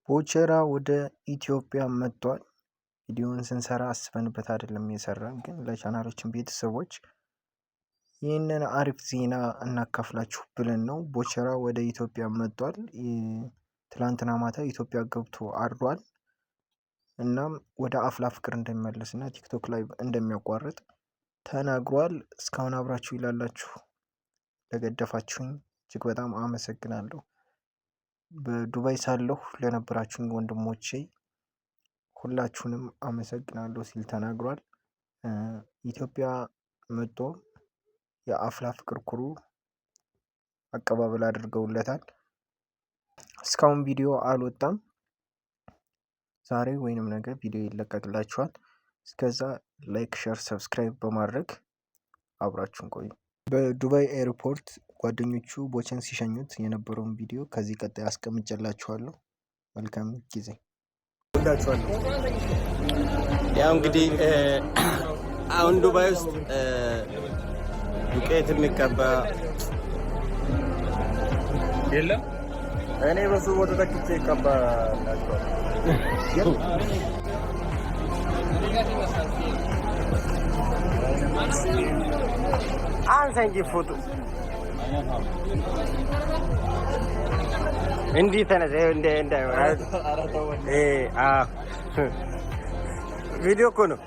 ቦቸራ ወደ ኢትዮጵያ መጥቷል። ቪዲዮውን ስንሰራ አስበንበት አይደለም የሰራን፣ ግን ለቻናላችን ቤተሰቦች ይህንን አሪፍ ዜና እናካፍላችሁ ብለን ነው። ቦቸራ ወደ ኢትዮጵያ መጥቷል። ትላንትና ማታ ኢትዮጵያ ገብቶ አድሯል። እናም ወደ አፍላ ፍቅር እንደሚመለስና ቲክቶክ ላይ እንደሚያቋርጥ ተናግሯል። እስካሁን አብራችሁ ይላላችሁ ለገደፋችሁኝ እጅግ በጣም አመሰግናለሁ። በዱባይ ሳለሁ ለነበራችሁኝ ወንድሞቼ ሁላችሁንም አመሰግናለሁ ሲል ተናግሯል። ኢትዮጵያ መጥቶ የአፍላ ፍቅር ኩሩ አቀባበል አድርገውለታል። እስካሁን ቪዲዮ አልወጣም። ዛሬ ወይንም ነገ ቪዲዮ ይለቀቅላችኋል። እስከዛ ላይክ፣ ሼር፣ ሰብስክራይብ በማድረግ አብራችሁን ቆዩ። በዱባይ ኤርፖርት ጓደኞቹ ቦቸን ሲሸኙት የነበረውን ቪዲዮ ከዚህ ቀጣይ አስቀምጬላችኋለሁ። መልካም ጊዜ። ያው እንግዲህ አሁን ዱባይ ውስጥ ዱቄት የሚቀባ የለም። እኔ በሱ ወደ ተክቼ ይቀባ ናቸው። አንሰንጂ ፎቶ እንዲህ ተነሳ። ቪዲዮ እኮ ነው፣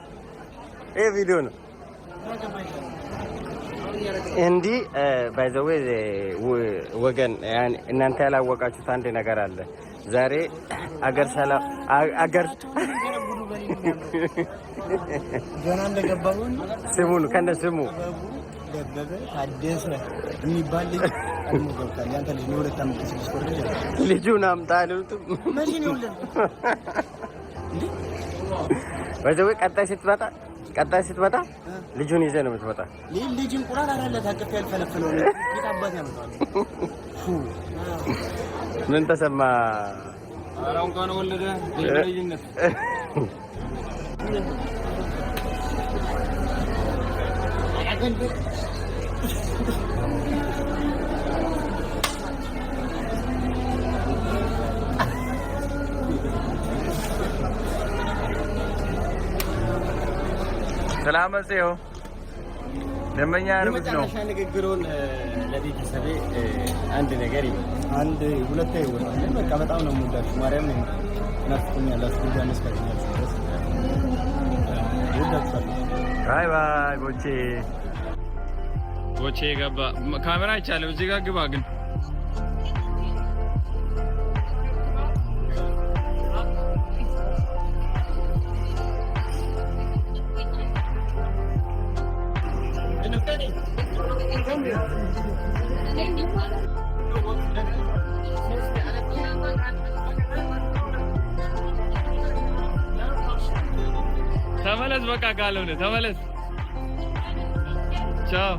ይሄ ቪዲዮ ነው። እንዲህ ባይ ዘ ዌይ ወገን፣ እናንተ ያላወቃችሁት አንድ ነገር አለ። ዛሬ አገር ሰላም አገር ገና እንደገባሁን ስሙን ከነ ስሙ ደበበ ታደሰ የሚባል ልጅ አልሞገርታል። ያንተ ልጅ ነው። 2.6 ወር ልጁን አምጣ አሉት። ማሽን ይወልድ እንዴ? ወዘው ቀጣይ ስትመጣ ልጁን ይዘህ ነው የምትመጣ። ልጅ እንቁላል አላለ ታቀፍ ያልፈለፈለው ነው ይጣባት ያመጣል። ምን ተሰማ? ኧረ እንኳን ወለደ ልጅነት ሰላማችሁ ደመኛ ነው። ንግግሩን ለቤተሰቤ አንድ ነገር አንድ ሁለቴ ይወጣል። በቃ በጣም ነው የምወዳችሁ። ማርያም ነው ናፍቆኛላችሁ። ወደ መስከረኛችሁ ድረስ ባይ ባይ። ቦቼ ገባ። ካሜራ አይቻልም። እዚህ ጋር ግባ ግን ተመለስ። በቃ ካልሆነ ተመለስ። ቻው